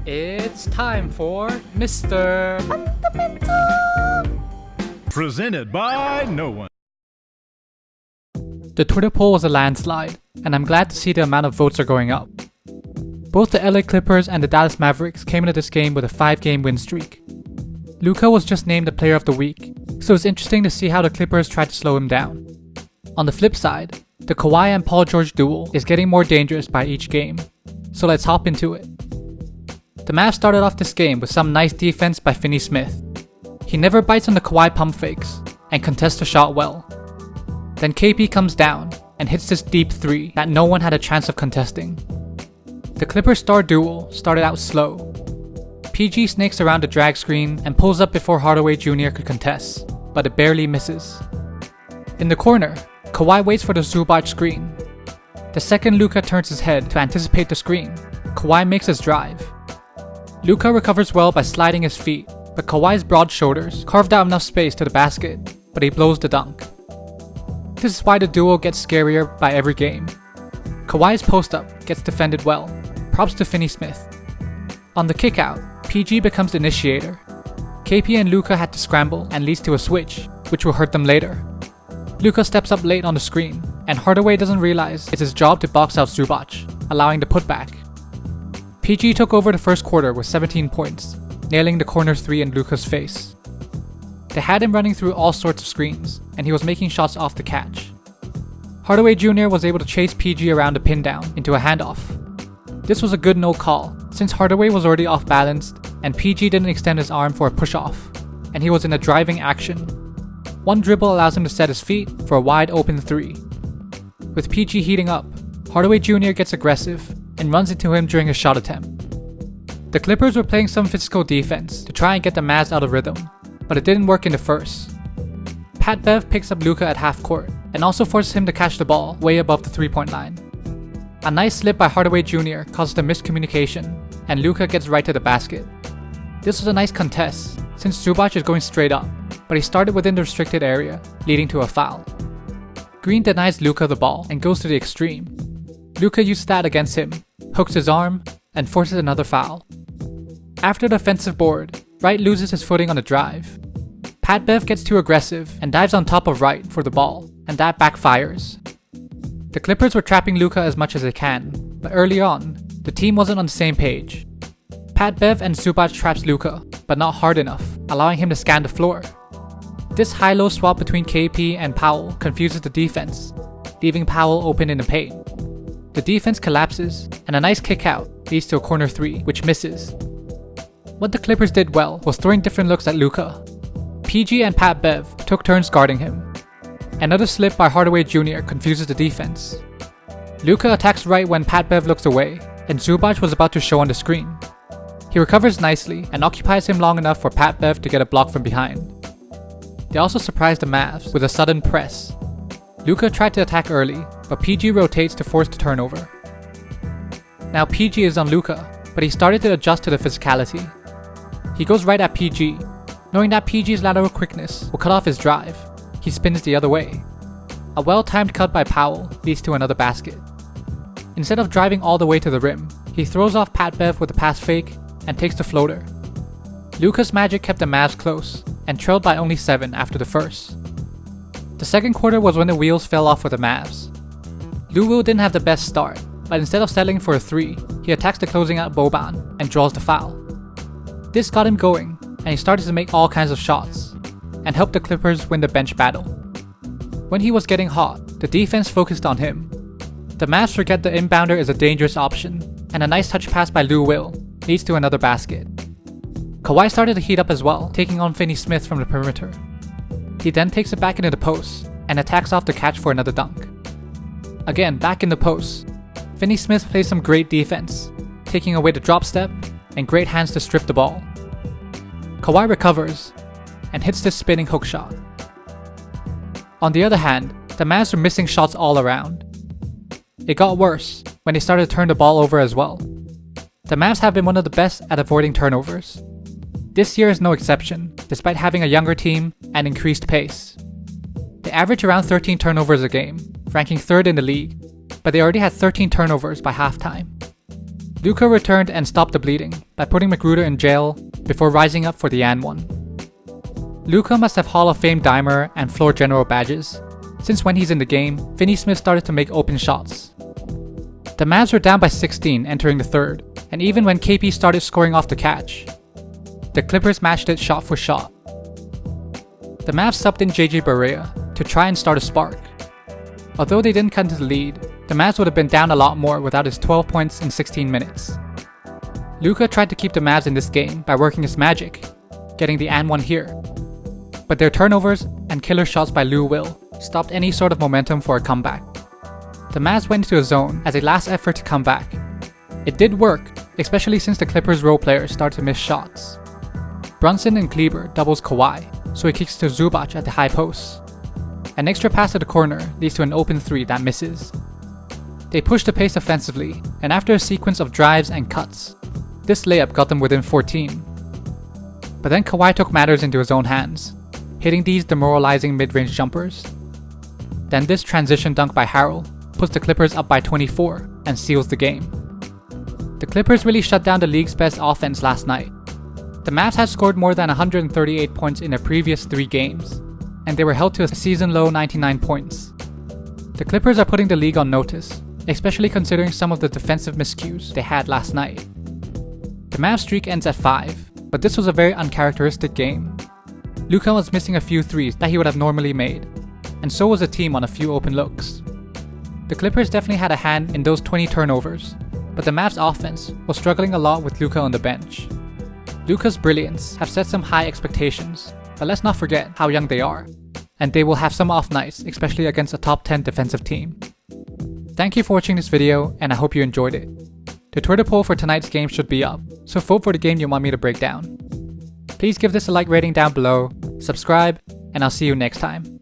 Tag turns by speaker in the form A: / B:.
A: It's time for Mr. Fundamental!
B: Presented by no one.
A: The Twitter poll was a landslide, and I'm glad to see the amount of votes are going up. Both the LA Clippers and the Dallas Mavericks came into this game with a 5-game win streak. Luka was just named the Player of the Week, so it's interesting to see how the Clippers tried to slow him down. On the flip side, the Kawhi and Paul George duel is getting more dangerous by each game, so let's hop into it. The Mavs started off this game with some nice defense by Finney Smith. He never bites on the Kawhi pump fakes and contests the shot well. Then KP comes down and hits this deep 3 that no one had a chance of contesting. The Clippers star duel started out slow. PG snakes around the drag screen and pulls up before Hardaway Jr. could contest, but it barely misses. In the corner, Kawhi waits for the Zubac screen. The second Luka turns his head to anticipate the screen, Kawhi makes his drive. Luka recovers well by sliding his feet, but Kawhi's broad shoulders carved out enough space to the basket, but he blows the dunk. This is why the duo gets scarier by every game. Kawhi's post-up gets defended well, props to Finney Smith. On the kick-out, PG becomes the initiator. KP and Luka had to scramble and leads to a switch, which will hurt them later. Luka steps up late on the screen, and Hardaway doesn't realize it's his job to box out Zubac, allowing the putback. PG took over the first quarter with 17 points, nailing the corner 3 in Luka's face. They had him running through all sorts of screens, and he was making shots off the catch. Hardaway Jr. was able to chase PG around the pin down into a handoff. This was a good no call, since Hardaway was already off balanced, and PG didn't extend his arm for a push-off, and he was in a driving action. One dribble allows him to set his feet for a wide open 3. With PG heating up, Hardaway Jr. gets aggressive and runs into him during a shot attempt. The Clippers were playing some physical defense to try and get the Mavs out of rhythm, but it didn't work in the first. Pat Bev picks up Luka at half court and also forces him to catch the ball way above the 3-point line. A nice slip by Hardaway Jr. causes a miscommunication, and Luka gets right to the basket. This was a nice contest, since Zubac is going straight up, but he started within the restricted area, leading to a foul. Green denies Luka the ball and goes to the extreme. Luka uses that against him, hooks his arm, and forces another foul. After the offensive board, Wright loses his footing on the drive. Pat Bev gets too aggressive and dives on top of Wright for the ball, and that backfires. The Clippers were trapping Luka as much as they can, but early on, the team wasn't on the same page. Pat Bev and Zubac traps Luka, but not hard enough, allowing him to scan the floor. This high-low swap between KP and Powell confuses the defense, leaving Powell open in the paint. The defense collapses, and a nice kick out leads to a corner 3, which misses. What the Clippers did well was throwing different looks at Luka. PG and Pat Bev took turns guarding him. Another slip by Hardaway Jr. confuses the defense. Luka attacks right when Pat Bev looks away, and Zubac was about to show on the screen. He recovers nicely and occupies him long enough for Pat Bev to get a block from behind. They also surprised the Mavs with a sudden press. Luka tried to attack early, but PG rotates to force the turnover. Now PG is on Luka, but he started to adjust to the physicality. He goes right at PG. Knowing that PG's lateral quickness will cut off his drive, he spins the other way. A well-timed cut by Powell leads to another basket. Instead of driving all the way to the rim, he throws off Pat Bev with a pass fake and takes the floater. Luka's magic kept the Mavs close and trailed by only 7 after the first. The second quarter was when the wheels fell off for the Mavs. Lou Will didn't have the best start, but instead of settling for a 3, he attacks the closing out Boban and draws the foul. This got him going, and he started to make all kinds of shots, and helped the Clippers win the bench battle. When he was getting hot, the defense focused on him. The Mavs forget the inbounder is a dangerous option, and a nice touch pass by Lou Will leads to another basket. Kawhi started to heat up as well, taking on Finney Smith from the perimeter. He then takes it back into the post, and attacks off the catch for another dunk. Again, back in the post, Finney Smith plays some great defense, taking away the drop step, and great hands to strip the ball. Kawhi recovers, and hits this spinning hook shot. On the other hand, the Mavs were missing shots all around. It got worse when they started to turn the ball over as well. The Mavs have been one of the best at avoiding turnovers. This year is no exception, despite having a younger team and increased pace. They average around 13 turnovers a game, ranking 3rd in the league, but they already had 13 turnovers by halftime. Luka returned and stopped the bleeding by putting Magruder in jail before rising up for the and one. Luka must have Hall of Fame dimer and floor general badges, since when he's in the game, Finney Smith started to make open shots. The Mavs were down by 16 entering the third, and even when KP started scoring off the catch, the Clippers matched it shot for shot. The Mavs subbed in JJ Barea to try and start a spark. Although they didn't cut into the lead, the Mavs would have been down a lot more without his 12 points in 16 minutes. Luka tried to keep the Mavs in this game by working his magic, getting the and one here. But their turnovers and killer shots by Lou Will stopped any sort of momentum for a comeback. The Mavs went into a zone as a last effort to come back. It did work, especially since the Clippers role players started to miss shots. Brunson and Kleber doubles Kawhi, so he kicks to Zubac at the high post. An extra pass to the corner leads to an open three that misses. They pushed the pace offensively, and after a sequence of drives and cuts, this layup got them within 14. But then Kawhi took matters into his own hands, hitting these demoralizing mid-range jumpers. Then this transition dunk by Harrell puts the Clippers up by 24 and seals the game. The Clippers really shut down the league's best offense last night. The Mavs had scored more than 138 points in their previous 3 games, and they were held to a season-low 99 points. The Clippers are putting the league on notice, especially considering some of the defensive miscues they had last night. The Mavs streak ends at 5, but this was a very uncharacteristic game. Luka was missing a few threes that he would have normally made, and so was the team on a few open looks. The Clippers definitely had a hand in those 20 turnovers, but the Mavs offense was struggling a lot with Luka on the bench. Luka's brilliance have set some high expectations, but let's not forget how young they are, and they will have some off nights, especially against a top 10 defensive team. Thank you for watching this video, and I hope you enjoyed it. The Twitter poll for tonight's game should be up, so vote for the game you want me to break down. Please give this a like rating down below, subscribe, and I'll see you next time.